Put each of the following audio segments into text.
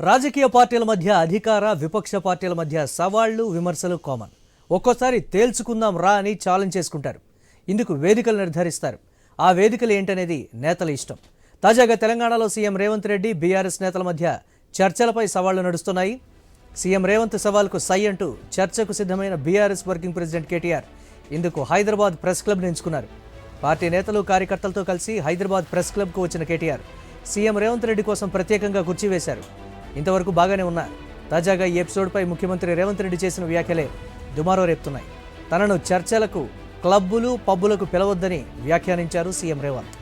రాజకీయ పార్టీల మధ్య అధికార విపక్ష పార్టీల మధ్య సవాళ్లు విమర్శలు కామన్. ఒక్కోసారి తేల్చుకుందాం రా అని ఛాలెంజ్ చేసుకుంటారు. ఇందుకు వేదికలు నిర్ధారిస్తారు. ఆ వేదికలు ఏంటనేది నేతల ఇష్టం. తాజాగా తెలంగాణలో సీఎం రేవంత్ రెడ్డి బీఆర్ఎస్ నేతల మధ్య చర్చలపై సవాళ్లు నడుస్తున్నాయి. సీఎం రేవంత్ సవాల్కు సై అంటూ చర్చకు సిద్ధమైన బీఆర్ఎస్ వర్కింగ్ ప్రెసిడెంట్ కేటీఆర్ ఇందుకు హైదరాబాద్ ప్రెస్ క్లబ్ను ఎంచుకున్నారు. పార్టీ నేతలు కార్యకర్తలతో కలిసి హైదరాబాద్ ప్రెస్ క్లబ్కు వచ్చిన కేటీఆర్ సీఎం రేవంత్ రెడ్డి కోసం ప్రత్యేకంగా కుర్చీ వేశారు. ఇంతవరకు బాగానే ఉన్నా తాజాగా ఈ ఎపిసోడ్పై ముఖ్యమంత్రి రేవంత్ రెడ్డి చేసిన వ్యాఖ్యలే దుమారో రేపుతున్నాయి. తనను చర్చలకు క్లబ్బులు పబ్బులకు పిలవద్దని వ్యాఖ్యానించారు సీఎం రేవంత్.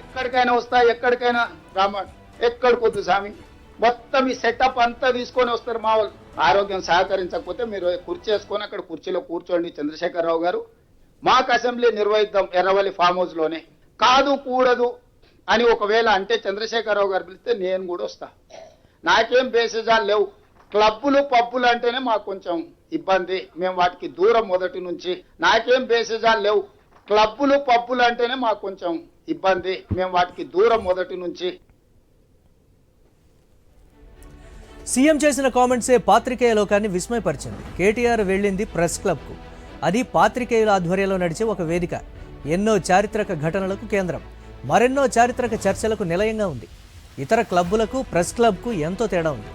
ఎక్కడికైనా వస్తా, ఎక్కడికైనా రామా, ఎక్కడికొద్దు స్వామి, మొత్తం ఈ సెటప్ అంతా తీసుకొని వస్తారు. మా వాళ్ళు ఆరోగ్యం సహకరించకపోతే మీరు కుర్చీ వేసుకొని అక్కడ కుర్చీలో కూర్చోండి. చంద్రశేఖరరావు గారు, మాకు అసెంబ్లీ నిర్వహిద్దాం ఎర్రవల్లి ఫామ్ హౌస్ లోనే. కాదు కూడదు అని ఒకవేళ అంటే చంద్రశేఖరరావు గారు పిలిస్తే నేను కూడా వస్తా. నాకేం బేసిజాలు లేవు. క్లబ్బులు పబ్బులు అంటేనే మాకు కొంచెం ఇబ్బంది, మేము వాటికి దూరం మొదటి నుంచి. నాకేం బేసిజాలు లేవు. క్లబ్బులు పబ్బులు అంటేనే మాకు కొంచెం ఇబ్బంది, మేము వాటికి దూరం మొదటి నుంచి. సీఎం చేసిన కామెంట్సే పాత్రికేయ లోకాన్ని విస్మయపరిచింది. కేటీఆర్ వెళ్ళింది ప్రెస్ క్లబ్కు. అది పాత్రికేయుల ఆధ్వర్యంలో నడిచే ఒక వేదిక. ఎన్నో చారిత్రక ఘటనలకు కేంద్రం, మరెన్నో చారిత్రక చర్చలకు నిలయంగా ఉంది. ఇతర క్లబ్బులకు ప్రెస్ క్లబ్కు ఎంతో తేడా ఉంది.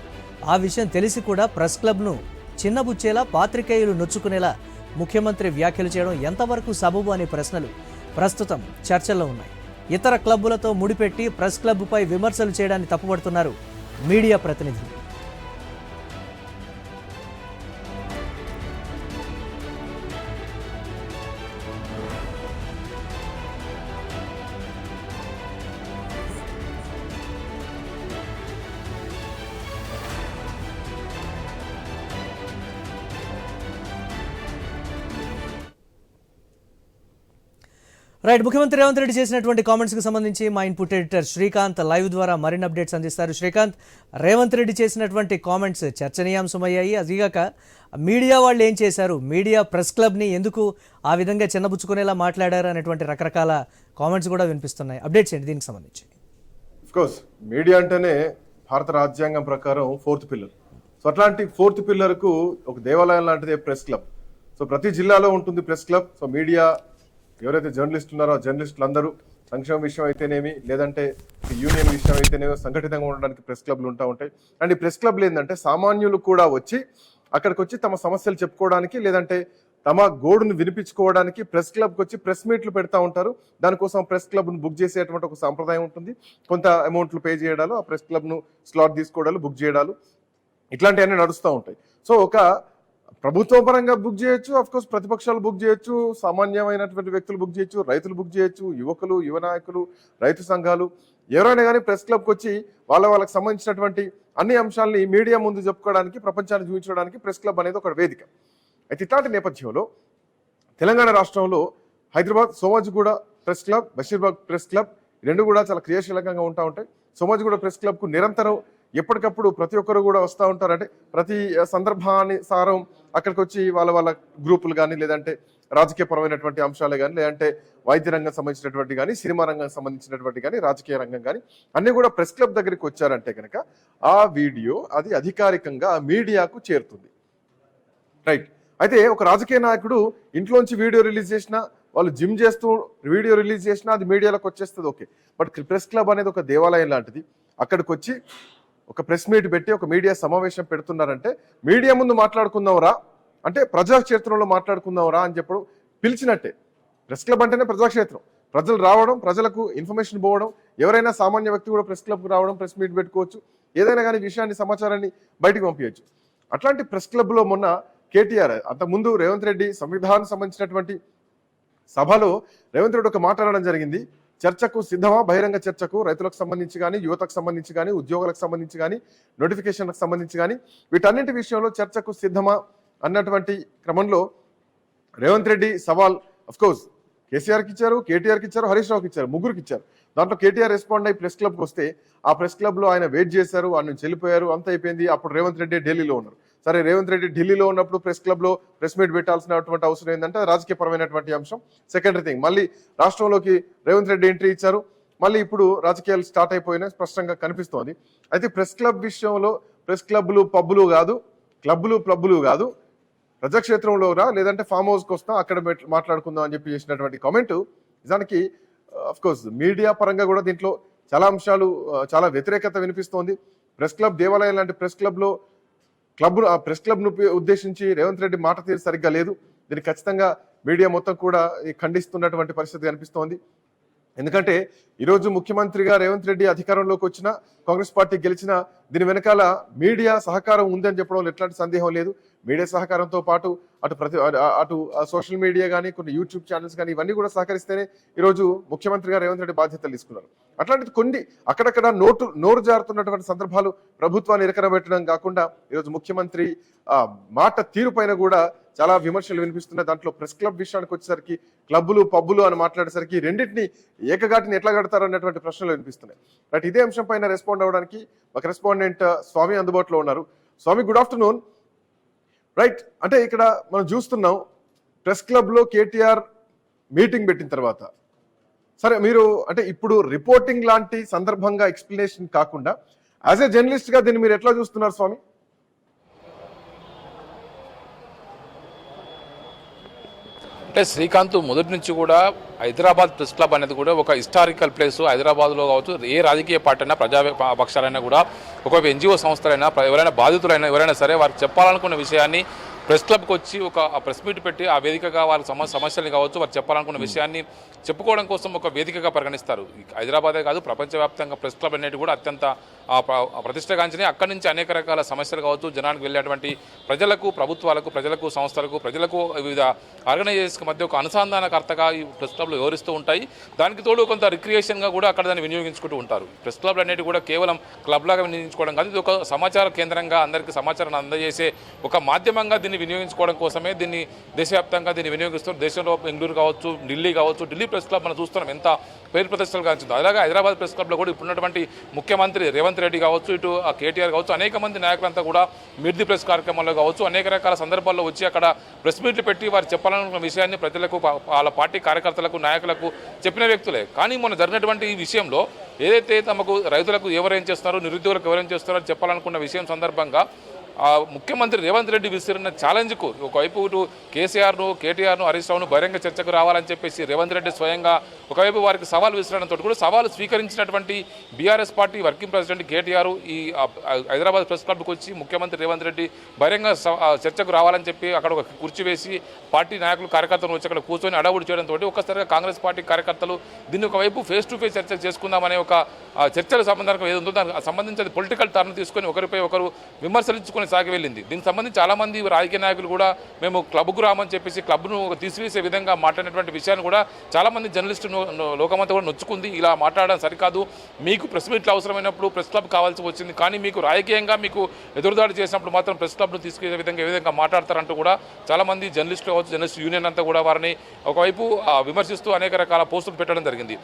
ఆ విషయం తెలిసి కూడా ప్రెస్ క్లబ్ను చిన్నబుచ్చేలా, పాత్రికేయులు నొచ్చుకునేలా ముఖ్యమంత్రి వ్యాఖ్యలు చేయడం ఎంతవరకు సబబు అనే ప్రశ్నలు ప్రస్తుతం చర్చల్లో ఉన్నాయి. ఇతర క్లబ్బులతో ముడిపెట్టి ప్రెస్ క్లబ్పై విమర్శలు చేయడాన్ని తప్పుపడుతున్నారు మీడియా ప్రతినిధులు. రైట్, ముఖ్యమంత్రి రేవంత్ రెడ్డి చేసినటువంటి కామెంట్స్కి సంబంధించి మా ఇన్పుట్ ఎడిటర్ శ్రీకాంత్ లైవ్ ద్వారా మరిన్ని అప్డేట్స్ అందిస్తారు. శ్రీకాంత్, రేవంత్ రెడ్డి చేసినటువంటి కామెంట్స్ చర్చనీయాంశమయ్యాయి. అదిగాక మీడియా వాళ్ళు ఏం చేశారు, మీడియా ప్రెస్ క్లబ్ని ఎందుకు ఆ విధంగా చిన్నబుచ్చుకునేలా మాట్లాడారు అనేటువంటి రకరకాల కామెంట్స్ కూడా వినిపిస్తున్నాయి. అప్డేట్స్ ఏంటి దీనికి సంబంధించి? అఫ్కోర్స్ మీడియా అంటేనే భారత రాజ్యాంగం ప్రకారం 4th పిల్లర్. సో అట్లాంటి 4th పిల్లర్కు ఒక దేవాలయం లాంటిదే ప్రెస్ క్లబ్. సో ప్రతి జిల్లాలో ఉంటుంది ప్రెస్ క్లబ్. సో మీడియా ఎవరైతే జర్నలిస్టులు ఉన్నారో ఆ జర్నలిస్టులు అందరూ సంక్షేమ విషయం అయితేనేమి, లేదంటే యూనియన్ విషయం అయితేనేమి సంఘటితంగా ఉండడానికి ప్రెస్ క్లబ్లు ఉంటాయి. అండ్ ఈ ప్రెస్ క్లబ్లు ఏంటంటే సామాన్యులు కూడా వచ్చి అక్కడికి వచ్చి తమ సమస్యలు చెప్పుకోవడానికి, లేదంటే తమ గోడును వినిపించుకోవడానికి ప్రెస్ క్లబ్కి వచ్చి ప్రెస్ మీట్లు పెడతా ఉంటారు. దానికోసం ప్రెస్ క్లబ్ను బుక్ చేసేటువంటి ఒక సాంప్రదాయం ఉంటుంది. కొంత అమౌంట్లు పే చేయడాలు, ఆ ప్రెస్ క్లబ్ను స్లాట్ తీసుకోవడాలు, బుక్ చేయడాలు, ఇట్లాంటివన్నీ నడుస్తూ ఉంటాయి. సో ఒక ప్రభుత్వ పరంగా బుక్ చేయొచ్చు, అఫ్కోర్స్ ప్రతిపక్షాలు బుక్ చేయొచ్చు, సామాన్యమైనటువంటి వ్యక్తులు బుక్ చేయొచ్చు, రైతులు బుక్ చేయొచ్చు, యువకులు, యువ నాయకులు, రైతు సంఘాలు ఎవరైనా కానీ ప్రెస్ క్లబ్కి వచ్చి వాళ్ళకి సంబంధించినటువంటి అన్ని అంశాలని మీడియా ముందు చెప్పుకోవడానికి, ప్రపంచాన్ని చూపించడానికి ప్రెస్ క్లబ్ అనేది ఒక వేదిక. అయితే ఇట్లాంటి నేపథ్యంలో తెలంగాణ రాష్ట్రంలో Hyderabad Somajiguda press club, Basheerbagh press club రెండు కూడా చాలా క్రియాశీలకంగా ఉంటాయి. సోమాజిగూడ ప్రెస్ క్లబ్కు నిరంతరం ఎప్పటికప్పుడు ప్రతి ఒక్కరు కూడా వస్తూ ఉంటారు. అంటే ప్రతి సందర్భానుసారం అక్కడికి వచ్చి వాళ్ళ గ్రూపులు కానీ, లేదంటే రాజకీయపరమైనటువంటి అంశాలే కానీ, లేదంటే వైద్య రంగం సంబంధించినటువంటి కానీ, సినిమా రంగం సంబంధించినటువంటి కానీ, రాజకీయ రంగం కానీ అన్ని కూడా ప్రెస్ క్లబ్ దగ్గరికి వచ్చారంటే కనుక ఆ వీడియో అది అధికారికంగా మీడియాకు చేరుతుంది. రైట్. అయితే ఒక రాజకీయ నాయకుడు ఇంట్లోంచి వీడియో రిలీజ్ చేసినా, వాళ్ళు జిమ్ చేస్తూ వీడియో రిలీజ్ చేసినా అది మీడియాలోకి వచ్చేస్తుంది, ఓకే. బట్ ప్రెస్ క్లబ్ అనేది ఒక దేవాలయం లాంటిది. అక్కడికి వచ్చి ఒక ప్రెస్ మీట్ పెట్టి ఒక మీడియా సమావేశం పెడుతున్నారంటే మీడియా ముందు మాట్లాడుకుందాం రా, అంటే ప్రజాక్షేత్రంలో మాట్లాడుకుందాం రా అని చెప్పడం పిలిచినట్టే. ప్రెస్ క్లబ్ అంటేనే ప్రజాక్షేత్రం, ప్రజలు రావడం, ప్రజలకు ఇన్ఫర్మేషన్ పోవడం, ఎవరైనా సామాన్య వ్యక్తి కూడా ప్రెస్ క్లబ్కి రావడం, ప్రెస్ మీట్ పెట్టుకోవచ్చు, ఏదైనా కానీ విషయాన్ని, సమాచారాన్ని బయటకు పంపించవచ్చు. అట్లాంటి ప్రెస్ క్లబ్లో మొన్న కేటీఆర్, అంతకుముందు రేవంత్ రెడ్డి సంవిధానం సంబంధించినటువంటి సభలో రేవంత్ రెడ్డి ఒక మాట్లాడడం జరిగింది. చర్చకు సిద్ధమా, బహిరంగ చర్చకు, రైతులకు సంబంధించి కానీ, యువతకు సంబంధించి కానీ, ఉద్యోగులకు సంబంధించి కానీ, నోటిఫికేషన్లకు సంబంధించి కానీ, వీటన్నింటి విషయంలో చర్చకు సిద్ధమా అన్నటువంటి క్రమంలో రేవంత్ రెడ్డి సవాల్ అఫ్కోర్స్ కేసీఆర్కి ఇచ్చారు, కేటీఆర్కి ఇచ్చారు, హరీష్ రావుకి ఇచ్చారు, ముగ్గురికి ఇచ్చారు. దాంట్లో కేటీఆర్ రెస్పాండ్ అయ్యి ప్రెస్ క్లబ్కి వస్తే ఆ ప్రెస్ క్లబ్లో ఆయన వెయిట్ చేశారు, ఆయన నుంచి వెళ్ళిపోయారు, అంత అయిపోయింది. అప్పుడు రేవంత్ రెడ్డి ఢిల్లీలో ఉన్నారు. సరే, రేవంత్ రెడ్డి ఢిల్లీలో ఉన్నప్పుడు ప్రెస్ క్లబ్లో ప్రెస్ మీట్ పెట్టాల్సినటువంటి అవసరం ఏంటంటే రాజకీయపరమైనటువంటి అంశం, సెకండరీ థింగ్. మళ్ళీ రాష్ట్రంలోకి రేవంత్ రెడ్డి ఎంట్రీ ఇచ్చారు, మళ్ళీ ఇప్పుడు రాజకీయాలు స్టార్ట్ అయిపోయినా స్పష్టంగా కనిపిస్తోంది. అయితే ప్రెస్ క్లబ్ విషయంలో ప్రెస్ క్లబ్లు పబ్బులు కాదు, క్లబ్బులు కాదు, ప్రజాక్షేత్రంలో రా లేదంటే ఫామ్ హౌస్కి వస్తాం అక్కడ మాట్లాడుకుందాం అని చెప్పి చేసినటువంటి కామెంట్ నిజానికి అఫ్ కోర్స్ మీడియా పరంగా కూడా దీంట్లో చాలా అంశాలు చాలా వ్యతిరేకత వినిపిస్తోంది. ప్రెస్ క్లబ్ దేవాలయం లాంటి ప్రెస్ క్లబ్ను ఉద్దేశించి రేవంత్ రెడ్డి మాట తీరు సరిగ్గా లేదు. దీన్ని ఖచ్చితంగా మీడియా మొత్తం కూడా ఖండిస్తున్నటువంటి పరిస్థితి కనిపిస్తోంది. ఎందుకంటే ఈరోజు ముఖ్యమంత్రిగా రేవంత్ రెడ్డి అధికారంలోకి వచ్చినా, కాంగ్రెస్ పార్టీ గెలిచినా దీని వెనకాల మీడియా సహకారం ఉందని చెప్పడంలో ఎట్లాంటి సందేహం లేదు. మీడియా సహకారంతో పాటు అటు సోషల్ మీడియా కానీ కొన్ని యూట్యూబ్ ఛానల్స్ కానీ ఇవన్నీ కూడా సహకరిస్తేనే ఈరోజు ముఖ్యమంత్రిగా రేవంత్ రెడ్డి బాధ్యతలు తీసుకున్నారు. అట్లాంటిది కొన్ని అక్కడక్కడ నోరు జారుతున్నటువంటి సందర్భాలు ప్రభుత్వాన్ని ఇరకరబెట్టడం కాకుండా ఈరోజు ముఖ్యమంత్రి మాట తీరు పైన కూడా చాలా విమర్శలు వినిపిస్తున్నాయి. దాంట్లో ప్రెస్ క్లబ్ విషయానికి వచ్చేసరికి క్లబ్బులు పబ్బులు అని మాట్లాడేసరికి రెండింటిని ఏకగాటిని ఎట్లా కడతారు అన్నటువంటి ప్రశ్నలు వినిపిస్తున్నాయి. బట్ ఇదే అంశం పైన రెస్పాండ్ అవ్వడానికి ఒక రెస్పాండెంట్ స్వామి అందుబాటులో ఉన్నారు. స్వామి, గుడ్ ఆఫ్టర్నూన్. రైట్, అంటే ఇక్కడ మనం చూస్తున్నాం ప్రెస్ క్లబ్ లో కేటీఆర్ మీటింగ్ పెట్టిన తర్వాత, సరే మీరు అంటే ఇప్పుడు రిపోర్టింగ్ లాంటి సందర్భంగా ఎక్స్ప్లెనేషన్ కాకుండా యాజ్ ఏ జర్నలిస్ట్ గా దీన్ని మీరు ఎట్లా చూస్తున్నారు స్వామి? అంటే శ్రీకాంత్ మొదటి నుంచి కూడా హైదరాబాద్ ప్రెస్ క్లబ్ అనేది కూడా ఒక హిస్టారికల్ ప్లేస్. హైదరాబాద్లో కావచ్చు, ఏ రాజకీయ పార్టీ అయినా, ప్రజా పక్షాలైనా కూడా, ఒక ఎన్జిఓ సంస్థలైనా, ఎవరైనా బాధితులైనా ఎవరైనా సరే వారు చెప్పాలనుకున్న విషయాన్ని ప్రెస్ క్లబ్కి వచ్చి ఒక ప్రెస్ మీట్ పెట్టి ఆ వేదికగా వారి సమస్యలు కావచ్చు, వారు చెప్పాలనుకున్న విషయాన్ని చెప్పుకోవడం కోసం ఒక వేదికగా పరిగణిస్తారు. హైదరాబాదే కాదు, ప్రపంచవ్యాప్తంగా ప్రెస్ క్లబ్ అనేది కూడా అత్యంత ప్రతిష్టగాంచిని. అక్కడి నుంచి అనేక రకాల సమస్యలు కావచ్చు, జనానికి వెళ్ళేటువంటి ప్రజలకు సంస్థలకు వివిధ ఆర్గనైజేషన్స్కి మధ్య ఒక అనుసంధానకర్తగా ఈ ప్రెస్ క్లబ్లు వివరిస్తూ ఉంటాయి. దానికి తోడు కొంత రిక్రియేషన్గా కూడా అక్కడ దాన్ని వినియోగించుకుంటూ ఉంటారు. ప్రెస్ క్లబ్లు అనేవి కూడా కేవలం క్లబ్ లాగా వినియోగించుకోవడం కాదు, ఇది ఒక సమాచార కేంద్రంగా అందరికీ సమాచారాన్ని అందజేసే ఒక మాధ్యమంగా దీన్ని వినియోగించుకోవడం కోసమే దీన్ని దేశవ్యాప్తంగా దీన్ని వినియోగిస్తారు. దేశంలో బెంగళూరు కావచ్చు, ఢిల్లీ ప్రెస్ క్లబ్ మనం చూస్తున్నాం ఎంత పేరు ప్రతిష్టలు కాంచింది. అలాగే హైదరాబాద్ ప్రెస్ క్లబ్లో కూడా ఇప్పుడున్నటువంటి ముఖ్యమంత్రి రేవంత్ రెడ్డి కావచ్చు, ఇటు కేటీఆర్ కావచ్చు, అనేక మంది నాయకులంతా కూడా మీట్ ది ప్రెస్ కార్యక్రమాల్లో కావచ్చు, అనేక రకాల సందర్భాల్లో వచ్చి అక్కడ ప్రెస్ మీట్లు పెట్టి వారు చెప్పాలనుకున్న విషయాన్ని ప్రజలకు, వాళ్ళ పార్టీ కార్యకర్తలకు, నాయకులకు చెప్పిన వ్యక్తులే. కానీ మొన్న జరిగినటువంటి ఈ విషయంలో ఏదైతే తమకు రైతులకు ఎవరేం చేస్తున్నారో, నిరుద్యోగులకు ఎవరేం చేస్తున్నారో చెప్పాలనుకున్న విషయం సందర్భంగా ముఖ్యమంత్రి రేవంత్ రెడ్డి విసిరిన ఛాలెంజ్కు ఒకవైపు ఇటు కేటీఆర్ను హరీష్ రావును బహిరంగ చర్చకు రావాలని చెప్పేసి రేవంత్ రెడ్డి స్వయంగా ఒకవైపు వారికి సవాల్ విసిరడంతో కూడా సవాలు స్వీకరించినటువంటి BRS party working president KTR ఈ హైదరాబాద్ ప్రెస్ క్లబ్కి వచ్చి ముఖ్యమంత్రి రేవంత్ రెడ్డి బహిరంగ చర్చకు రావాలని చెప్పి అక్కడ ఒక కుర్చీ వేసి పార్టీ నాయకులు కార్యకర్తలు వచ్చి అక్కడ కూర్చొని అడవుడు చేయడంతో ఒక్కసారిగా కాంగ్రెస్ పార్టీ కార్యకర్తలు దీన్ని ఒకవైపు ఫేస్ టు ఫేస్ చర్చ చేసుకుందామనే ఒక చర్చల సంబంధం ఏది ఉందో దానికి సంబంధించి పొలిటికల్ టర్న్ తీసుకొని ఒకరిపై ఒకరు విమర్శించుకొని సాగి వెళ్ళింది. దీనికి సంబంధించి చాలామంది రాజకీయ నాయకులు కూడా మేము క్లబ్కు రామని చెప్పేసి క్లబ్ను తీసివేసే విధంగా మాట్లాడినటువంటి విషయాన్ని కూడా చాలామంది జర్నలిస్టు లోకమంతా కూడా నొచ్చుకుంది. ఇలా మాట్లాడడం సరికాదు, మీకు ప్రెస్ మీట్లు అవసరమైనప్పుడు ప్రెస్ క్లబ్ కావాల్సి వచ్చింది, కానీ మీకు రాజకీయంగా మీకు ఎదురుదాడి చేసినప్పుడు మాత్రం ప్రెస్ క్లబ్ను తీసుకునే విధంగా ఏ విధంగా మాట్లాడతారంటూ కూడా చాలామంది జర్నలిస్టులు కావచ్చు, జర్నలిస్ట్ యూనియన్ అంతా కూడా వారిని ఒకవైపు విమర్శిస్తూ అనేక రకాల పోస్టులు పెట్టడం జరిగింది.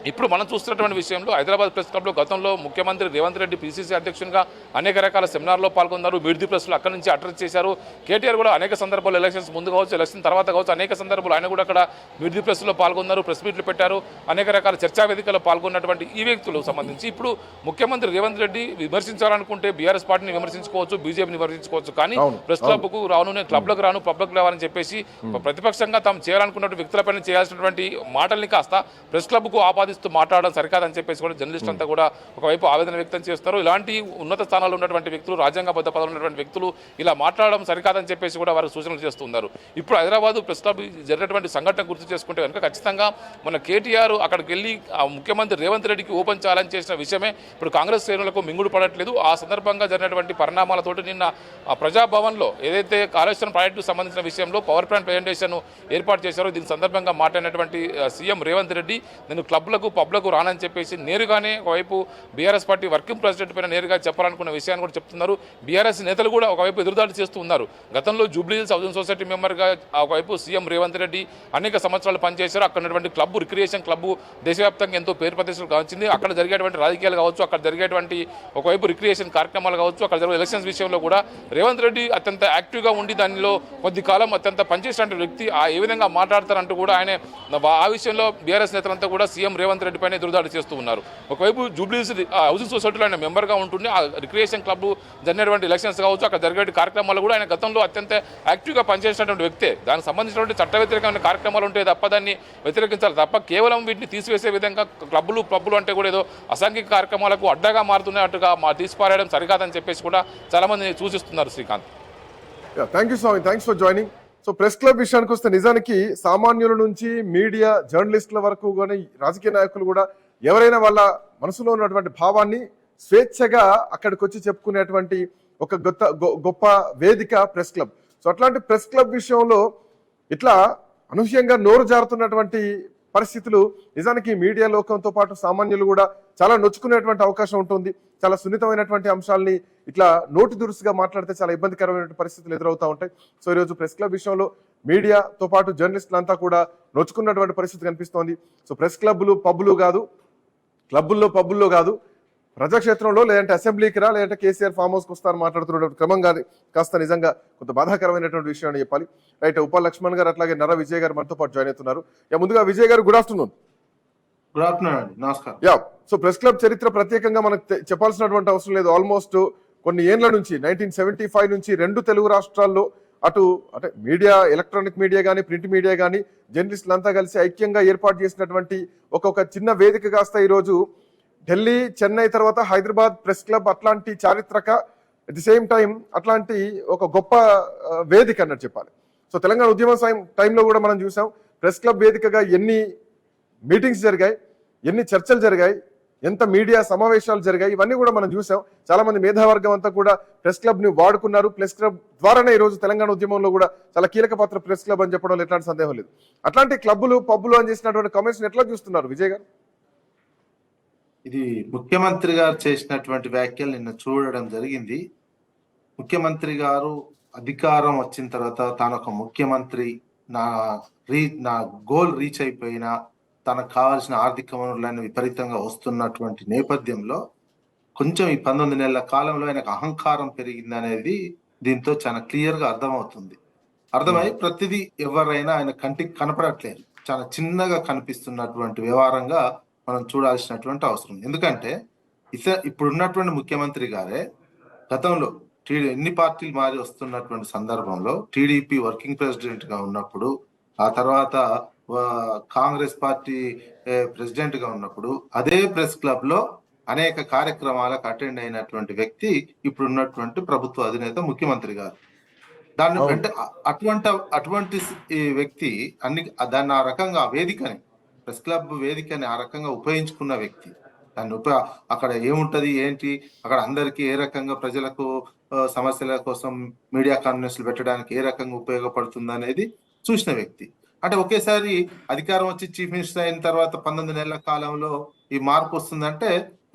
ఇప్పుడు మనం చూస్తున్నటువంటి విషయంలో హైదరాబాద్ ప్రెస్ క్లబ్లో గతంలో ముఖ్యమంత్రి రేవంత్ రెడ్డి పీసీసీ అధ్యక్షునిగా అనేక రకాల సెమినార్లో పాల్గొన్నారు. మీట్ ది ప్రెస్లో అక్కడి నుంచి అడ్రస్ చేశారు. కేటీఆర్ కూడా అనేక సందర్భాల్లో ఎలక్షన్స్ ముందు కావచ్చు, ఎలక్షన్ తర్వాత కావచ్చు, అనేక సందర్భాలు ఆయన కూడా అక్కడ మీట్ ది ప్రెస్లో పాల్గొన్నారు, ప్రెస్ మీట్లు పెట్టారు, అనేక రకాల చర్చా వేదికల్లో పాల్గొన్నటువంటి ఈ వ్యక్తులకు సంబంధించి ఇప్పుడు ముఖ్యమంత్రి రేవంత్ రెడ్డి విమర్శించాలనుకుంటే బీఆర్ఎస్ పార్టీని విమర్శించుకోవచ్చు, బీజేపీని విమర్శించుకోవచ్చు, కానీ ప్రెస్ క్లబ్కు రాను, నేను క్లబ్లకు రాను, పబ్లకు రావాలని చెప్పేసి ప్రతిపక్షంగా తాము చేయాలనుకున్నటువంటి వ్యక్తులపైన చేయాల్సినటువంటి మాటల్ని కాస్త ప్రెస్ క్లబ్కు ఆపాదిస్తూ మాట్లాడడం సరికాదని చెప్పేసి కూడా జర్నలిస్ట్ అంతా కూడా ఒకవైపు ఆవేదన వ్యక్తం చేస్తారు. ఇలాంటి ఉన్నత స్థానాల్లో ఉన్నటువంటి వ్యక్తులు, రాజ్యాంగబద్ధ పదవులు ఉన్నటువంటి వ్యక్తులు ఇలా మాట్లాడడం సరికాదని చెప్పేసి కూడా వారు సూచనలు చేస్తున్నారు. ఇప్పుడు హైదరాబాద్ ప్రెస్ క్లబ్ జరిగినటువంటి సంఘటన గుర్తు చేసుకుంటే కనుక ఖచ్చితంగా మన కేటీఆర్ అక్కడికి వెళ్ళి ముఖ్యమంత్రి రేవంత్ రెడ్డికి ఓపెన్ ఛాలెంజ్ చేసిన విషయమే ఇప్పుడు కాంగ్రెస్ శ్రేణులకు మింగుడు పడట్లేదు. ఆ సందర్భంగా జరిగినటువంటి పరిణామాలతోటి నిన్న ప్రజాభవన్లో ఏదైతే కాళేశ్వరం ప్రాజెక్టుకు సంబంధించిన విషయంలో పవర్ ప్లాంట్ ప్రెజెంటేషన్ ఏర్పాటు చేశారో దీనికి సందర్భంగా మాట్లాడినటువంటి సీఎం రేవంత్ రెడ్డి నేను క్లబ్లకు పబ్లకు రానని చెప్పేసి నేరుగానే ఒకవైపు బీఆర్ఎస్ పార్టీ వర్కింగ్ ప్రెసిడెంట్ పైన నేరుగా చెప్పాలనుకున్న విషయాన్ని కూడా చెప్తున్నారు. బీఆర్ఎస్ నేతలు కూడా ఒకవైపు ఎదురుదాడి చేస్తూ ఉన్నారు. గతంలో జూబ్లీ హిల్స్ హౌసింగ్ సొసైటీ మెంబర్గా ఒకవైపు సీఎం రేవంత్ రెడ్డి అనేక సంవత్సరాలు పనిచేశారు. అక్కడ ఉన్నటువంటి క్లబ్, రిక్రియేషన్ క్లబ్ దేశవ్యాప్తంగా ఎంతో పేరు ప్రతిష్టలు కావచ్చింది. అక్కడ జరిగేటువంటి రాజకీయాలు కావచ్చు, అక్కడ జరిగేటువంటి ఒకవైపు రిక్రియేషన్ కార్యక్రమాలు కావచ్చు, అక్కడ జరిగే ఎలక్షన్స్ విషయంలో కూడా రేవంత్ రెడ్డి అత్యంత యాక్టివ్గా ఉండి దానిలో కొద్ది కాలం అత్యంత పనిచేసినటువంటి వ్యక్తి ఏ విధంగా మాట్లాడతారంటూ కూడా ఆయన ఆ విషయంలో బీఆర్ఎస్ నేతలంతా కూడా సీఎం రేవంత్ రేవంత్ రెడ్డి పైన ఎదురుదాడి చేస్తూ ఉన్నారు. ఒకవైపు జూబ్లీస్ హౌసింగ్ సొసైటీలో ఆయన మెంబర్గా ఉంటుండే ఆ రిక్రియేషన్ క్లబ్ జరిగినటువంటి ఎలక్షన్స్ కావచ్చు, అక్కడ జరిగే కార్యక్రమాలు కూడా ఆయన గతంలో అత్యంత యాక్టివ్గా పనిచేసినటువంటి వ్యక్తే. దానికి సంబంధించినటువంటి చట్ట వ్యతిరేకమైన కార్యక్రమాలు ఉంటే తప్ప దాన్ని వ్యతిరేకించాలి తప్ప కేవలం వీటిని తీసివేసే విధంగా పబ్బులు అంటే కూడా ఏదో అసాంఘిక కార్యక్రమాలకు అడ్డగా మారుతున్నట్టుగా తీసిపారేయడం సరికాదని చెప్పేసి కూడా చాలా మంది సూచిస్తున్నారు. శ్రీకాంత్, థ్యాంక్ యూ స్వామి, thanks for joining. So press club విషయానికి వస్తే నిజానికి సామాన్యుల నుంచి మీడియా జర్నలిస్టుల వరకు కానీ రాజకీయ నాయకులు కూడా ఎవరైనా వాళ్ళ మనసులో ఉన్నటువంటి భావాన్ని స్వేచ్ఛగా అక్కడికి వచ్చి చెప్పుకునేటువంటి ఒక గొప్ప వేదిక ప్రెస్ క్లబ్. సో అట్లాంటి ప్రెస్ క్లబ్ విషయంలో ఇట్లా అనూహ్యంగా నోరు జారుతున్నటువంటి పరిస్థితులు నిజానికి మీడియా లోకంతో పాటు సామాన్యులు కూడా చాలా నొచ్చుకునేటువంటి అవకాశం ఉంటుంది. చాలా సున్నితమైనటువంటి అంశాలని ఇట్లా నోటి దురుసుగా మాట్లాడితే చాలా ఇబ్బందికరమైన పరిస్థితులు ఎదురవుతూ ఉంటాయి. సో ఈరోజు ప్రెస్ క్లబ్ విషయంలో మీడియాతో పాటు జర్నలిస్టులంతా కూడా నొచ్చుకున్నటువంటి పరిస్థితి కనిపిస్తోంది. సో ప్రెస్ క్లబ్లు పబ్బులు కాదు, పబ్బుల్లో కాదు, ప్రజాక్షేత్రంలో లేదంటే అసెంబ్లీకి రా లేదంటే కేసీఆర్ ఫామ్ హౌస్కి వస్తారని మాట్లాడుతున్నటువంటి క్రమం కానీ కాస్త నిజంగా కొంత బాధాకరమైనటువంటి విషయం అని చెప్పాలి. రైట్, ఉప లక్ష్మణ్ గారు అట్లాగే నర విజయ్ గారు మనతో పాటు జాయిన్ అవుతున్నారు. ముందుగా విజయ్ గారు, గుడ్ ఆఫ్టర్నూన్. గుడ్ ఆఫ్టర్నూన్ అండి, నమస్కారం. సో ప్రెస్ క్లబ్ చరిత్ర ప్రత్యేకంగా మనకు చెప్పాల్సినటువంటి అవసరం లేదు. ఆల్మోస్ట్ కొన్ని ఏళ్ల నుంచి 1975 నుంచి 2 తెలుగు రాష్ట్రాల్లో అటు అంటే మీడియా, ఎలక్ట్రానిక్ మీడియా కానీ ప్రింట్ మీడియా కానీ జర్నలిస్టులంతా కలిసి ఐక్యంగా ఏర్పాటు చేసినటువంటి ఒక చిన్న వేదిక కాస్త ఈరోజు ఢిల్లీ, చెన్నై తర్వాత హైదరాబాద్ ప్రెస్ క్లబ్ అట్లాంటి చారిత్రక అట్ ది సేమ్ టైం అట్లాంటి ఒక గొప్ప వేదిక అన్నట్టు చెప్పాలి. సో తెలంగాణ ఉద్యమ టైంలో కూడా మనం చూసాం ప్రెస్ క్లబ్ వేదికగా ఎన్ని మీటింగ్స్ జరిగాయి, ఎన్ని చర్చలు జరిగాయి, ఎంత మీడియా సమావేశాలు జరిగాయి, ఇవన్నీ కూడా మనం చూసాం. చాలా మంది మేధావర్గం అంతా కూడా ప్రెస్ క్లబ్ ని వాడుకున్నారు. ప్రెస్ క్లబ్ ద్వారానే ఈ రోజు తెలంగాణ ఉద్యమంలో కూడా చాలా కీలక పాత్ర ప్రెస్ క్లబ్ అని చెప్పడంలో ఎట్లాంటి సందేహం లేదు. అట్లాంటి క్లబ్బులు పబ్బులు అని చేసినటువంటి కామెంట్స్ ఎట్లా చూస్తున్నారు విజయ్ గారు? ఇది ముఖ్యమంత్రి గారు చేసినటువంటి వ్యాఖ్యలు నిన్న చూడడం జరిగింది. ముఖ్యమంత్రి గారు అధికారం వచ్చిన తర్వాత తాను ఒక ముఖ్యమంత్రి, నా గోల్ రీచ్ అయిపోయినా తనకు కావాల్సిన ఆర్థిక వనరులను విపరీతంగా వస్తున్నటువంటి నేపథ్యంలో కొంచెం ఈ 19 నెలల కాలంలో ఆయనకు అహంకారం పెరిగింది అనేది దీంతో చాలా క్లియర్ గా అర్థమై ప్రతిదీ ఎవరైనా ఆయన కంటికి కనపడట్లేదు, చాలా చిన్నగా కనిపిస్తున్నటువంటి వ్యవహారంగా మనం చూడాల్సినటువంటి అవసరం. ఎందుకంటే ఇప్పుడున్నటువంటి ముఖ్యమంత్రి గారే గతంలో ఎన్ని పార్టీలు మారి వస్తున్నటువంటి సందర్భంలో టీడీపీ వర్కింగ్ ప్రెసిడెంట్ గా ఉన్నప్పుడు, ఆ తర్వాత కాంగ్రెస్ పార్టీ ప్రెసిడెంట్ గా ఉన్నప్పుడు అదే ప్రెస్ క్లబ్ లో అనేక కార్యక్రమాలకు అటెండ్ అయినటువంటి వ్యక్తి ఇప్పుడు ఉన్నటువంటి ప్రభుత్వ అధినేత ముఖ్యమంత్రి గారు. దాన్ని అంటే అటువంటి వ్యక్తి దాన్ని ఆ రకంగా వేదికని, ప్రెస్ క్లబ్ వేదికని ఆ రకంగా ఉపయోగించుకున్న వ్యక్తి, దాన్ని అక్కడ ఏముంటది ఏంటి, అక్కడ అందరికీ ఏ రకంగా ప్రజలకు సమస్యల కోసం మీడియా కాన్ఫరెన్స్లు పెట్టడానికి ఏ రకంగా ఉపయోగపడుతుంది అనేది చూసిన వ్యక్తి. అంటే ఒకేసారి అధికారం వచ్చి చీఫ్ మినిస్టర్ అయిన తర్వాత 19 నెలల కాలంలో ఈ మార్పు వస్తుందంటే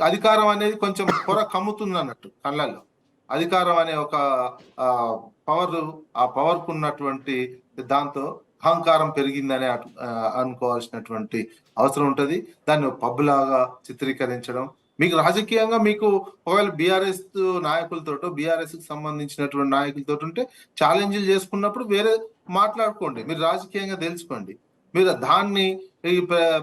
అధికారం అనేది కొంచెం పొర కమ్ముతుంది అన్నట్టు కళ్ళల్లో. అధికారం అనే ఒక పవర్ కు ఉన్నటువంటి దాంతో అహంకారం పెరిగిందని అనుకోవాల్సినటువంటి అవసరం ఉంటది. దాన్ని పబ్బులాగా చిత్రీకరించడం, మీకు రాజకీయంగా మీకు ఒకవేళ బీఆర్ఎస్ నాయకులతో, బీఆర్ఎస్ కి సంబంధించినటువంటి నాయకులతో ఉంటే ఛాలెంజ్లు చేసుకున్నప్పుడు వేరే మాట్లాడుకోండి, మీరు రాజకీయంగా తెలుసుకోండి. మీరు దాన్ని ఈ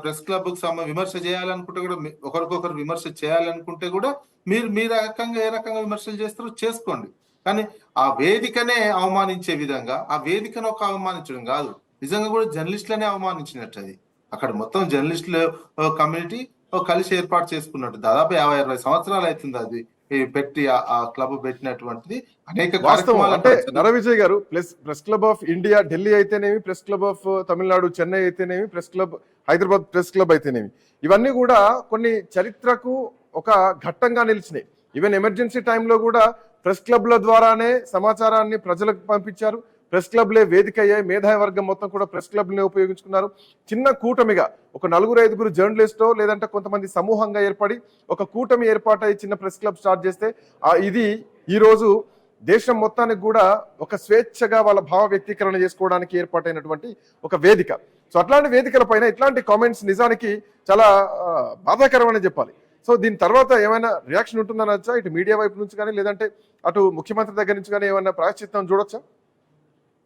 ప్రెస్ క్లబ్ కు విమర్శ చేయాలనుకుంటే కూడా, ఒకరికొకరు విమర్శ చేయాలనుకుంటే కూడా మీరు రకంగా ఏ రకంగా విమర్శలు చేస్తారో చేసుకోండి. కానీ ఆ వేదికనే అవమానించే విధంగా, ఆ వేదికను ఒక అవమానించడం కాదు, నిజంగా కూడా జర్నలిస్టులనే అవమానించినట్టు. అది అక్కడ మొత్తం జర్నలిస్టుల కమ్యూనిటీ కలిసి ఏర్పాటు చేసుకున్నట్టు. దాదాపు 50-60 సంవత్సరాలు అవుతుంది అది పెట్టి ఆ క్లబ్ పెట్టినటువంటిది. అనేక కార్యక్రమాలు అంటే నర విజయ్ గారు, press club of India Delhi అయితేనేమి, press club of Tamil Nadu Chennai అయితేనేమి, press club Hyderabad press club అయితేనేమి, ఇవన్నీ కూడా కొన్ని చరిత్రకు ఒక ఘట్టంగా నిలిచినాయి. ఈవెన్ ఎమర్జెన్సీ టైంలో కూడా ప్రెస్ క్లబ్ల ద్వారానే సమాచారాన్ని ప్రజలకు పంపించారు. ప్రెస్ క్లబ్లే వేదిక అయ్యాయి. మేధావి వర్గం మొత్తం కూడా ప్రెస్ క్లబ్లనే ఉపయోగించుకున్నారు. చిన్న కూటమిగా ఒక 4-5 జర్నలిస్టో లేదంటే కొంతమంది సమూహంగా ఏర్పడి ఒక కూటమి ఏర్పాటై చిన్న ప్రెస్ క్లబ్ స్టార్ట్ చేస్తే ఇది ఈ రోజు దేశం మొత్తానికి కూడా ఒక స్వేచ్ఛగా వాళ్ళ భావ వ్యక్తీకరణ చేసుకోవడానికి ఏర్పాటైనటువంటి ఒక వేదిక. సో అట్లాంటి వేదికల పైన ఇట్లాంటి కామెంట్స్ నిజానికి చాలా బాధాకరమని చెప్పాలి. సో దీని తర్వాత ఏమైనా రియాక్షన్ ఉంటుందనొచ్చా ఇటు మీడియా వైపు నుంచి కానీ, లేదంటే అటు ముఖ్యమంత్రి దగ్గర నుంచి కానీ ఏమైనా ప్రాయశ్చిత్తం చూడొచ్చా?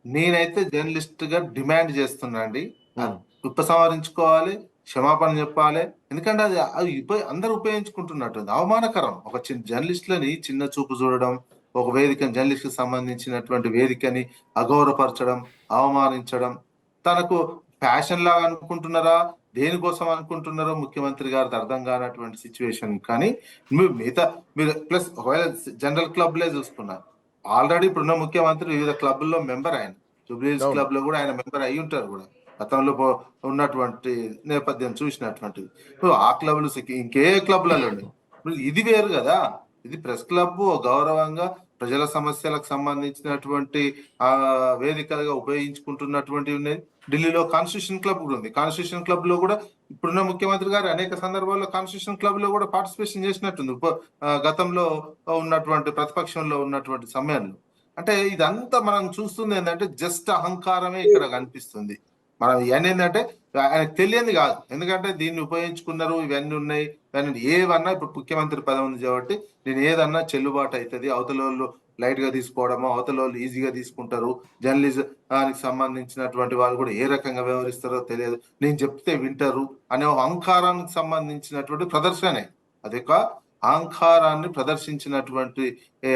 నేనైతే జర్నలిస్ట్ గా డిమాండ్ చేస్తున్నా అండి, ఉపసంహరించుకోవాలి, క్షమాపణ చెప్పాలి. ఎందుకంటే అది అందరూ ఉపయోగించుకుంటున్నట్టు అవమానకరం. ఒక చిన్న జర్నలిస్టులని చిన్న చూపు చూడడం, ఒక వేదికని జర్నలిస్ట్ కి సంబంధించినటువంటి వేదికని అగౌరవపరచడం, అవమానించడం, తనకు ఫ్యాషన్ లాగా అనుకుంటున్నారా, దేనికోసం అనుకుంటున్నారో ముఖ్యమంత్రి గారికి అర్థం కానటువంటి సిచ్యువేషన్. కానీ మీరు ప్లస్ ఒకవేళ జనరల్ క్లబ్లే చూసుకున్నారు, ఆల్రెడీ ఇప్పుడున్న ముఖ్యమంత్రి వివిధ క్లబ్ల్లో మెంబర్ ఆయన. జూబ్లీహిల్స్ క్లబ్ లో కూడా ఆయన మెంబర్ అయి ఉంటారు కూడా, గతంలో ఉన్నటువంటి నేపథ్యం చూసినటువంటిది. ఆ క్లబ్లు ఇంకే క్లబ్లలో ఇది వేరు కదా. ఇది ప్రెస్ క్లబ్ గౌరవంగా ప్రజల సమస్యలకు సంబంధించినటువంటి వేదికలుగా ఉపయోగించుకుంటున్నటువంటి ఉన్నది. ఢిల్లీలో కాన్స్టిట్యూషన్ క్లబ్ కూడా ఉంది. కాన్స్టిట్యూషన్ క్లబ్ లో కూడా ఇప్పుడున్న ముఖ్యమంత్రి గారు అనేక సందర్భాల్లో కాన్స్టిట్యూషన్ క్లబ్ లో కూడా పార్టిసిపేషన్ చేసినట్టుంది గతంలో ఉన్నటువంటి ప్రతిపక్షంలో ఉన్నటువంటి సమయంలో. అంటే ఇదంతా మనం చూస్తుంది ఏంటంటే జస్ట్ అహంకారమే ఇక్కడ కనిపిస్తుంది. మనం ఇవన్నీ ఏంటంటే ఆయనకు తెలియంది కాదు, ఎందుకంటే దీన్ని ఉపయోగించుకున్నారు, ఇవన్నీ ఉన్నాయి, ఇవన్నీ ఏవన్నా ఇప్పుడు ముఖ్యమంత్రి పదవి ఉంది కాబట్టి నేను ఏదన్నా చెల్లుబాటు అవుతుంది, అవతల వాళ్ళు లైట్ గా తీసుకోవడము, అవతల వాళ్ళు ఈజీగా తీసుకుంటారు, జర్నలిజానికి సంబంధించినటువంటి వాళ్ళు కూడా ఏ రకంగా వ్యవహరిస్తారో తెలియదు, నేను చెప్తే వింటారు అనే అహంకారానికి సంబంధించినటువంటి ప్రదర్శనే. అది ఒక అహంకారాన్ని ప్రదర్శించినటువంటి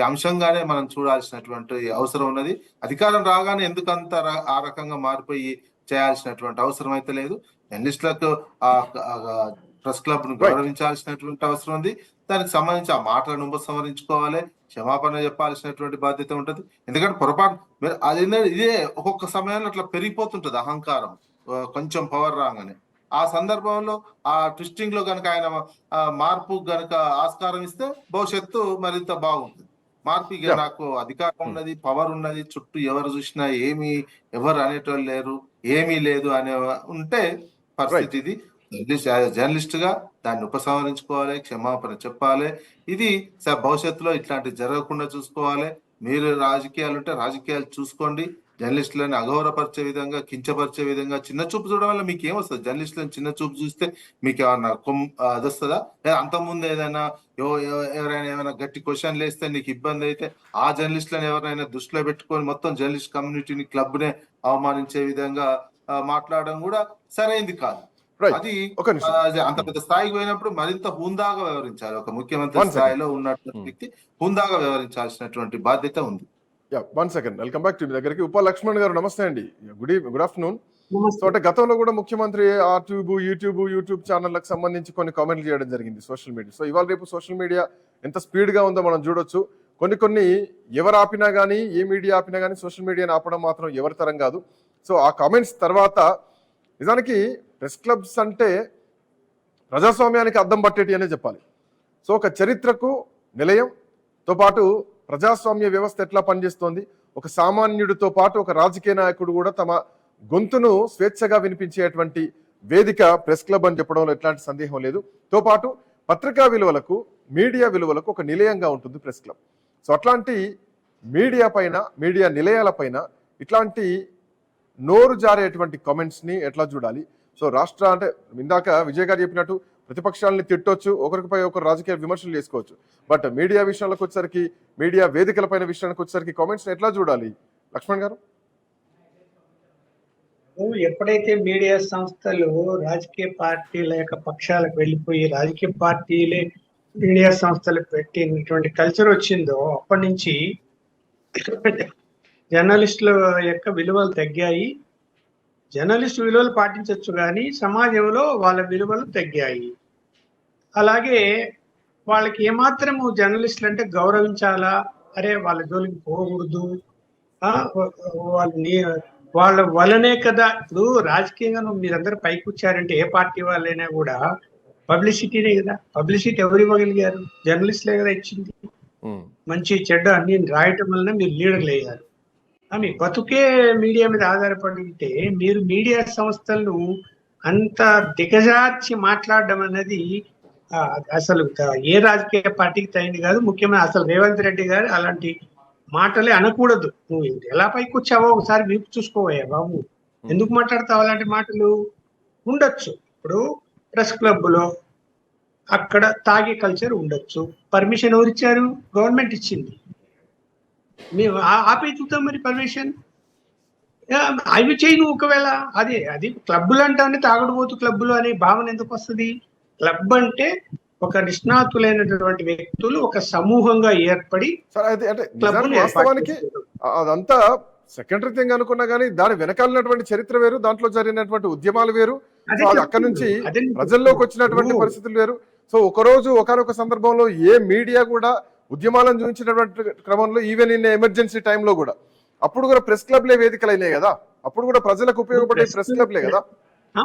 అంశంగానే మనం చూడాల్సినటువంటి అవసరం ఉన్నది. అధికారం రాగానే ఎందుకంత ఆ రకంగా మారిపోయి చేయాల్సినటువంటి అవసరం అయితే లేదు. జర్నలిస్టులకు ఆ ప్రెస్ క్లబ్ ను గౌరవించాల్సినటువంటి అవసరం ఉంది. దానికి సంబంధించి ఆ మాటలను ఉపసంహరించుకోవాలి, క్షమాపణ చెప్పాల్సినటువంటి బాధ్యత ఉంటుంది. ఎందుకంటే పొరపాటు అది ఇదే ఒక్కొక్క సమయంలో అట్లా పెరిగిపోతుంటది అహంకారం, కొంచెం పవర్ రాగానే. ఆ సందర్భంలో ఆ ట్విస్టింగ్ లో కనుక ఆయన మార్పు గనక ఆస్కారం ఇస్తే భవిష్యత్తు మరింత బాగుంటుంది. మార్పు నాకు అధికారం ఉన్నది, పవర్ ఉన్నది, చుట్టూ ఎవరు చూసినా ఎవరు అనేటోళ్ళు లేరు, ఏమీ లేదు అనే ఉంటే పరిస్థితి ఇది. జర్నలిస్ట్ గా దాన్ని ఉపసంహరించుకోవాలి, క్షమాపణ చెప్పాలి. ఇది భవిష్యత్తులో ఇట్లాంటివి జరగకుండా చూసుకోవాలి. మీరు రాజకీయాలు ఉంటే రాజకీయాలు చూసుకోండి. జర్నలిస్టులను అగౌరవపరిచే విధంగా, కించపరిచే విధంగా చిన్న చూపు చూడడం వల్ల మీకు ఏమొస్తుంది? జర్నలిస్టులను చిన్న చూపు చూస్తే మీకు ఏమన్నా అది వస్తుందా? అంతకుముందు ఏదైనా ఎవరైనా ఏమైనా గట్టి క్వశ్చన్లు వేస్తే నీకు ఇబ్బంది అయితే ఆ జర్నలిస్టులను ఎవరైనా దృష్టిలో పెట్టుకొని మొత్తం జర్నలిస్ట్ కమ్యూనిటీని, క్లబ్ నే అవమానించే విధంగా మాట్లాడడం కూడా సరైంది కాదు. అది అంత పెద్ద స్థాయికి పోయినప్పుడు మరింత హుందాగా వ్యవహరించాలి. ఒక ముఖ్యమంత్రి స్థాయిలో ఉన్నటువంటి వ్యక్తి హుందాగా వ్యవహరించాల్సినటువంటి బాధ్యత ఉంది. One second, welcome back to మీ దగ్గరికి. ఉప లక్ష్మణ్ గారు నమస్తే అండి, గుడ్ ఆఫ్టర్నూన్. సో అంటే గతంలో కూడా ముఖ్యమంత్రి యూట్యూబ్ ఛానళ్ళకి సంబంధించి కొన్ని కామెంట్లు చేయడం జరిగింది సోషల్ మీడియా. సో ఇవాళ రేపు సోషల్ మీడియా ఎంత స్పీడ్ గా ఉందో మనం చూడొచ్చు. కొన్ని ఎవరు ఆపినా కానీ, ఏ మీడియా ఆపినా కానీ సోషల్ మీడియాని ఆపడం మాత్రం ఎవరి తరం కాదు. సో ఆ కామెంట్స్ తర్వాత నిజానికి ప్రెస్ క్లబ్స్ అంటే ప్రజాస్వామ్యానికి అద్దం పట్టేటి అనే చెప్పాలి. సో ఒక చరిత్రకు నిలయంతో పాటు ప్రజాస్వామ్య వ్యవస్థ ఎట్లా పనిచేస్తోంది, ఒక సామాన్యుడితో పాటు ఒక రాజకీయ నాయకుడు కూడా తమ గొంతును స్వేచ్ఛగా వినిపించేటువంటి వేదిక ప్రెస్ క్లబ్ అని చెప్పడంలో ఎట్లాంటి సందేహం లేదు. తో పాటు పత్రికా విలువలకు, మీడియా విలువలకు ఒక నిలయంగా ఉంటుంది ప్రెస్ క్లబ్. సో అట్లాంటి మీడియా పైన, మీడియా నిలయాల పైన ఇట్లాంటి నోరు జారేటువంటి కామెంట్స్ని ఎట్లా చూడాలి? సో రాష్ట్ర అంటే ఇందాక విజయ్ గారు చెప్పినట్టు ప్రతిపక్షాలని తిట్టొచ్చు, ఒకరిపై ఒకరు రాజకీయ విమర్శలు చేసుకోవచ్చు. బట్ మీడియా విషయాలకు వచ్చేసరికి, మీడియా వేదికలపైన విషయానికి వచ్చేసరికి కామెంట్స్ ఎట్లా చూడాలి లక్ష్మణ్ గారు? ఎప్పుడైతే మీడియా సంస్థలు రాజకీయ పార్టీల యొక్క పక్షాలకు వెళ్ళిపోయి రాజకీయ పార్టీలే మీడియా సంస్థలు పెట్టినటువంటి కల్చర్ వచ్చిందో అప్పటి నుంచి జర్నలిస్టుల యొక్క విలువలు తగ్గాయి. జర్నలిస్ట్ విలువలు పాటించవచ్చు కానీ సమాజంలో వాళ్ళ విలువలు తగ్గాయి. అలాగే వాళ్ళకి ఏమాత్రము జర్నలిస్టులు అంటే గౌరవించాలా, అరే వాళ్ళ జోలికి పోకూడదు, వాళ్ళ వలనే కదా. ఇప్పుడు రాజకీయంగా మీరందరూ పైకి వచ్చారంటే ఏ పార్టీ వాళ్ళైనా కూడా పబ్లిసిటీనే కదా. పబ్లిసిటీ ఎవరు ఇవ్వగలిగారు? జర్నలిస్టులే కదా ఇచ్చింది. మంచి చెడ్డ అన్ని రాయటం వలన మీరు లీడర్లు అయ్యారు. మీ బతుకే మీడియా మీద ఆధారపడి ఉంటే మీరు మీడియా సంస్థలను అంత దిగజార్చి మాట్లాడడం అనేది అసలు ఏ రాజకీయ పార్టీకి తగింది కాదు. ముఖ్యమైన అసలు రేవంత్ రెడ్డి గారు అలాంటి మాటలే అనకూడదు. నువ్వు ఎలా పైకి వచ్చావో ఒకసారి వీపు చూసుకోవయ్యా బాబు, ఎందుకు మాట్లాడతావు అలాంటి మాటలు? ఉండొచ్చు, ఇప్పుడు ప్రెస్ క్లబ్ లో అక్కడ తాగే కల్చర్ ఉండొచ్చు. పర్మిషన్ ఎవరు ఇచ్చారు? గవర్నమెంట్ ఇచ్చింది. మేము ఆపే చూద్దాం మరి పర్మిషన్. అవి చేయి నువ్వు ఒకవేళ అది క్లబ్బులు అంటే తాగుడుపోతు క్లబ్బులు అనే భావన ఎందుకు వస్తుంది? క్లబ్ అంటే ఒక నిష్ణాతులైనటువంటి వ్యక్తులు ఒక సమూహంగా ఏర్పడి సరే అయితే అంటే క్లబ్బులు నిజానికి ఏర్పాటు వాస్తవానికి చేసుకుంటారు. అదంతా సెకండరీ థింగ్ అనుకున్నా కానీ దాని వెనకాలినటువంటి చరిత్ర వేరు, దాంట్లో జరిగినటువంటి ఉద్యమాలు వేరు. అదే సో అది చెప్తున్నా. అక్కడి నుంచి అదే నేను ప్రజల్లోకి చెప్తున్నా. వచ్చినటువంటి ఇప్పుడు పరిస్థితులు వేరు. సో ఒకరోజు ఒకనొక సందర్భంలో ఏ మీడియా కూడా ఉద్యమాలను చూపించినటువంటి క్రమంలో ఈవెన్ ఇన్ ఎమర్జెన్సీ టైంలో కూడా అప్పుడు కూడా ప్రెస్ క్లబ్లే వేదికలు అయినాయి కదా, అప్పుడు కూడా ప్రజలకు ఉపయోగపడే ప్రెస్ క్లబ్లే కదా. ఆ,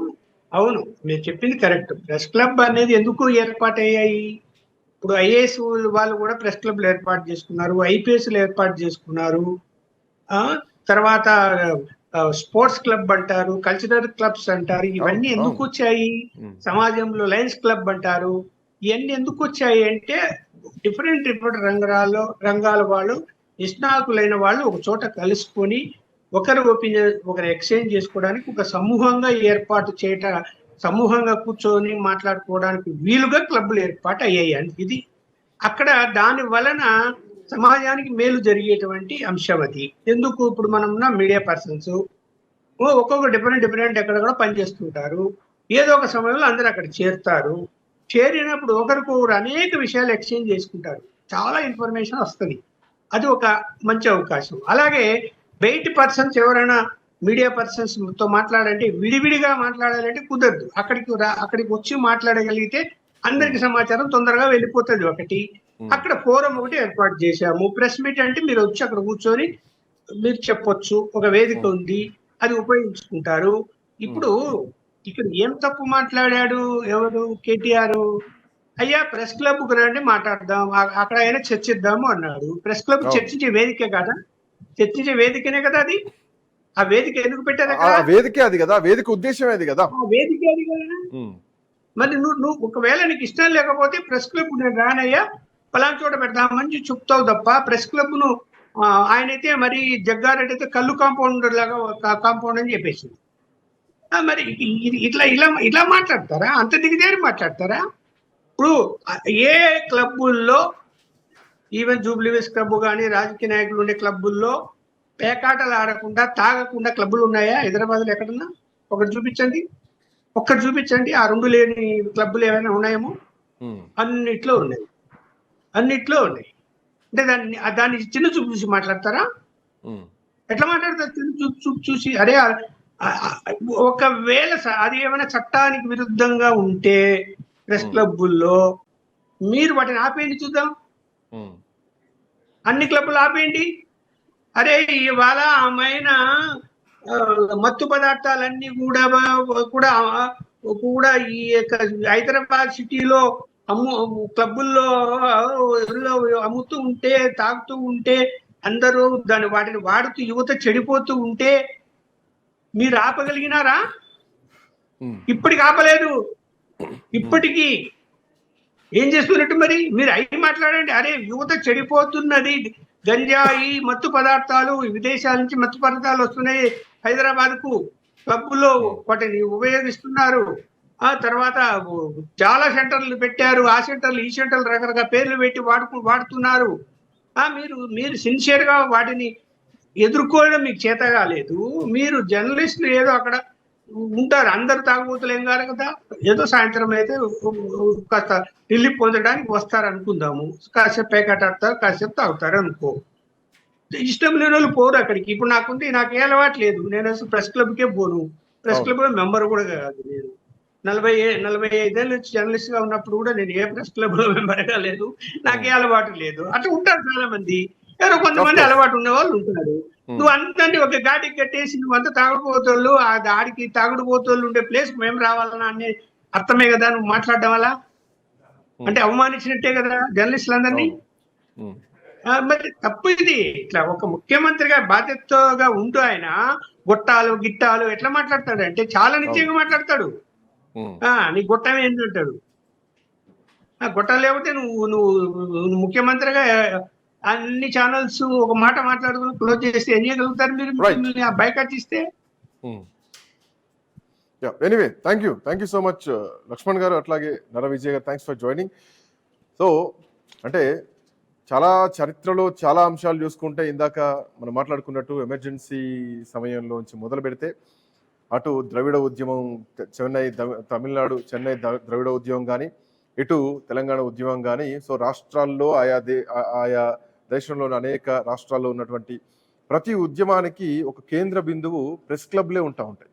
అవును, మీరు చెప్పింది కరెక్ట్. ప్రెస్ క్లబ్ అనేది ఎందుకు ఏర్పాటయ్యాయి? ఇప్పుడు ఐఏఎస్ వాళ్ళు కూడా ప్రెస్ క్లబ్లు ఏర్పాటు చేసుకున్నారు, ఐపీఎస్లు ఏర్పాటు చేసుకున్నారు. ఆ తర్వాత స్పోర్ట్స్ క్లబ్ అంటారు, కల్చరల్ క్లబ్స్ అంటారు. ఇవన్నీ అవును, ఎందుకు అవును. వచ్చాయి? ఉమ్. సమాజంలో లయన్స్ క్లబ్ అంటారు. ఇవన్నీ ఎందుకు వచ్చాయి అంటే డిఫరెంట్ రంగాల వాళ్ళు, నిష్ణాతులైన వాళ్ళు ఒక చోట కలుసుకొని ఒకరి ఒపీనియన్ ఒకరు ఎక్స్చేంజ్ చేసుకోవడానికి ఒక సమూహంగా ఏర్పాటు సమూహంగా కూర్చొని మాట్లాడుకోవడానికి వీలుగా క్లబ్లు ఏర్పాటు అయ్యాయి. ఇది అక్కడ దాని వలన సమాజానికి మేలు జరిగేటువంటి అంశం అది. ఎందుకు? ఇప్పుడు మనం ఉన్న మీడియా పర్సన్స్ ఒక్కొక్క డిఫరెంట్ ఎక్కడ కూడా పనిచేస్తుంటారు. ఏదో ఒక సమయంలో అందరూ అక్కడ చేరుతారు. చేరినప్పుడు ఒకరికొకరు అనేక విషయాలు ఎక్స్చేంజ్ చేసుకుంటారు, చాలా ఇన్ఫర్మేషన్ వస్తుంది. అది ఒక మంచి అవకాశం. అలాగే బయటి పర్సన్స్ ఎవరైనా మీడియా పర్సన్స్ తో మాట్లాడాలంటే విడివిడిగా మాట్లాడాలంటే కుదరదు. అక్కడికి వచ్చి మాట్లాడగలిగితే అందరికి సమాచారం తొందరగా వెళ్ళిపోతుంది. ఒకటి అక్కడ ఫోరం ఒకటి ఏర్పాటు చేశాము. ప్రెస్ మీట్ అంటే మీరు వచ్చి అక్కడ కూర్చొని మీరు చెప్పొచ్చు, ఒక వేదిక ఉంది, అది ఉపయోగించుకుంటారు. ఇప్పుడు ఇక్కడ ఏం తప్పు మాట్లాడాడు ఎవరు? కేటీఆర్. అయ్యా ప్రెస్ క్లబ్ కు రండి మాట్లాడదాం, అక్కడ అయినా చర్చిద్దాము అన్నాడు. ప్రెస్ క్లబ్ చర్చించే వేదికే కదా, చర్చించే వేదికనే కదా అది. ఆ వేదిక ఎందుకు పెట్టారు ఆ వేదికే అది కదా, వేదిక ఉద్దేశం అది కదా. ఆ వేదిక అది కదా. మరి నువ్వు ఒకవేళ నీకు ఇష్టం లేకపోతే ప్రెస్ క్లబ్ నేను రానయ్యా పలానా చోట పెడతామని చెప్తావు తప్ప ప్రెస్ క్లబ్ ను ఆయనైతే మరి జగ్గారెడ్డి అయితే కళ్ళు కాంపౌండ్ లాగా కాంపౌండ్ అని చెప్పేసింది. మరి ఇట్లా మాట్లాడతారా? అంత దిగిదేరి మాట్లాడతారా? ఇప్పుడు ఏ క్లబ్బుల్లో ఈవెన్ జూబ్లీవేస్ క్లబ్ కానీ రాజకీయ నాయకులు ఉండే క్లబ్బుల్లో పేకాటలు ఆడకుండా తాగకుండా క్లబ్బులు ఉన్నాయా హైదరాబాద్ లో? ఎక్కడన్నా ఒకటి చూపించండి, ఒక్కటి చూపించండి. ఆ రెండు లేని క్లబ్బులు ఏమైనా ఉన్నాయేమో? అన్నిట్లో ఉన్నాయి. అంటే దాన్ని చిన్న చూపు చూసి మాట్లాడతారా? ఎట్లా మాట్లాడతారు చిన్న చూపు చూసి? అరే ఒకవేళ అది ఏమైనా చట్టానికి విరుద్ధంగా ఉంటే ప్రెస్ క్లబ్బుల్లో మీరు వాటిని ఆపేయండి చూద్దాం. అన్ని క్లబ్బులు ఆపేయండి. అరే ఇవాళ ఆమెన మత్తు పదార్థాలన్నీ కూడా ఈ హైదరాబాద్ సిటీలో క్లబ్బుల్లో అమ్ముతూ ఉంటే, తాగుతూ ఉంటే, అందరూ వాటిని వాడుతూ యువత చెడిపోతూ ఉంటే మీరు ఆపగలిగినారా? ఇప్పటికి ఆపలేదు. ఇప్పటికీ ఏం చేస్తున్నట్టు మరి మీరు అయి మాట్లాడండి. అరే యువత చెడిపోతున్నది, గంజాయి మత్తు పదార్థాలు విదేశాల నుంచి మత్తు పదార్థాలు వస్తున్నాయి హైదరాబాద్ కు, క్లబ్బుల్లో వాటిని ఉపయోగిస్తున్నారు. ఆ తర్వాత చాలా సెంటర్లు పెట్టారు, ఆ సెంటర్లు ఈ సెంటర్లు రకరకాల పేర్లు పెట్టి వాడుతున్నారు. మీరు సిన్సియర్ గా వాటిని ఎదుర్కోవడం మీకు చేత కాలేదు. మీరు జర్నలిస్టులు ఏదో అక్కడ ఉంటారు, అందరు తాగుబోతులేం కాదు కదా, ఏదో సాయంత్రం అయితే కాస్త రిలీఫ్ పొందడానికి వస్తారు అనుకుందాము. కాసేపు పేకాట ఆడతారు, కాసేపు తాగుతారు అనుకో. ఇష్టం లేని వాళ్ళు పోరు అక్కడికి. ఇప్పుడు నాకు ఏ అలవాటు లేదు, నేను అసలు ప్రెస్ క్లబ్కే పోను, ప్రెస్ క్లబ్ లో మెంబర్ కూడా కాదు. నేను 45 ఏళ్ళ నుంచి జర్నలిస్ట్ గా ఉన్నప్పుడు కూడా నేను ఏ ప్రెస్ క్లబ్ లో మెంబర్ గా లేదు, నాకే అలవాటు లేదు. అట్లా ఉంటారు చాలా మంది. ఎవరో కొంతమంది అలవాటు ఉన్న వాళ్ళు ఉంటారు. నువ్వు అంతండి ఒక ఘాటికి కట్టేసి నువ్వంతా తాగుడుపోతోళ్ళు, ఆ దాడికి తాగుడుపోతోళ్ళు ఉండే ప్లేస్ మేము రావాలన్నా అనే అర్థమే కదా నువ్వు మాట్లాడడం వల్ల. అంటే అవమానించినట్టే కదా జర్నలిస్టులందరినీ. మరి తప్పు ఇది. ఇట్లా ఒక ముఖ్యమంత్రిగా బాధ్యతగా ఉంటూ ఆయన గిట్టాలు ఎట్లా మాట్లాడతాడు అంటే చాలా నిశ్చయంగా మాట్లాడతాడు. నీ గొట్టం ఏంటంటాడు. గొట్టం లేకపోతే నువ్వు ముఖ్యమంత్రిగా అన్ని ఛానల్స్ ఒక మాట మాట్లాడుకుని క్లోజ్ చేస్తే ఏం చేయగలుగుతారు మీరు? బైకాట్ ఇస్తే. Anyway thank you so much Laxman గారు, అట్లాగే నర విజయ్ గారు, థ్యాంక్స్ ఫర్ జాయినింగ్. సో అంటే చాలా చరిత్రలో చాలా అంశాలు చూసుకుంటే ఇందాక మనం మాట్లాడుకున్నట్టు ఎమర్జెన్సీ సమయంలోంచి మొదలు పెడితే అటు ద్రవిడ ఉద్యమం తమిళనాడు చెన్నై ద్రవిడ ఉద్యమం కానీ ఇటు తెలంగాణ ఉద్యమం కానీ సో రాష్ట్రాల్లో ఆయా దేశంలోని అనేక రాష్ట్రాల్లో ఉన్నటువంటి ప్రతి ఉద్యమానికి ఒక కేంద్ర బిందువు ప్రెస్ క్లబ్లే ఉంటాయి.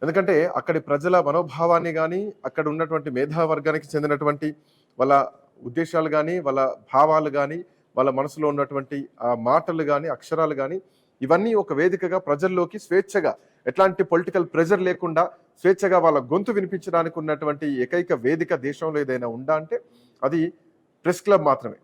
ఎందుకంటే అక్కడి ప్రజల మనోభావాన్ని కానీ అక్కడ ఉన్నటువంటి మేధావర్గానికి చెందినటువంటి వాళ్ళ ఉద్దేశాలు కానీ వాళ్ళ భావాలు కానీ వాళ్ళ మనసులో ఉన్నటువంటి ఆ మాటలు కానీ అక్షరాలు కానీ ఇవన్నీ ఒక వేదికగా ప్రజల్లోకి స్వేచ్ఛగా ఎట్లాంటి పొలిటికల్ ప్రెజర్ లేకుండా స్వేచ్ఛగా వాళ్ళ గొంతు వినిపించడానికి ఉన్నటువంటి ఏకైక వేదిక దేశంలో ఏదైనా ఉందా అంటే అది ప్రెస్ క్లబ్ మాత్రమే.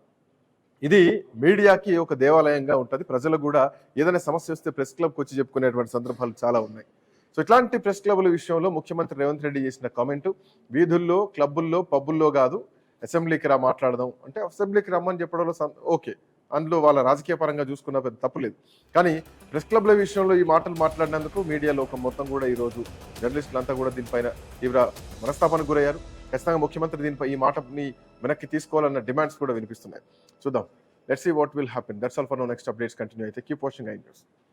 ఇది మీడియాకి ఒక దేవాలయంగా ఉంటుంది. ప్రజలు కూడా ఏదైనా సమస్య వస్తే ప్రెస్ క్లబ్కి వచ్చి చెప్పుకునేటువంటి సందర్భాలు చాలా ఉన్నాయి. సో ఇట్లాంటి ప్రెస్ క్లబ్ల విషయంలో ముఖ్యమంత్రి రేవంత్ రెడ్డి చేసిన కామెంటు వీధుల్లో క్లబ్బుల్లో పబ్బుల్లో కాదు అసెంబ్లీకి మాట్లాడదాం అంటే అసెంబ్లీకి రమ్మని చెప్పడంలో ఓకే, అందులో వాళ్ళ రాజకీయ పరంగా చూసుకున్న పెద్ద తప్పులేదు. కానీ ప్రెస్ క్లబ్ల విషయంలో ఈ మాటలు మాట్లాడినందుకు మీడియా లోకం మొత్తం కూడా ఈరోజు జర్నలిస్టులంతా కూడా దీనిపైన తీవ్ర మనస్తాపానికి గురయ్యారు. ఖచ్చితంగా ముఖ్యమంత్రి దీనిపై ఈ మాటని వెనక్కి తీసుకోవాలన్న డిమాండ్స్ కూడా వినిపిస్తున్నాయి. చూద్దాం, let's see what will happen. That's all for now. Next updates continue అయితే కీప్ వాచింగ్ ఐ న్యూస్.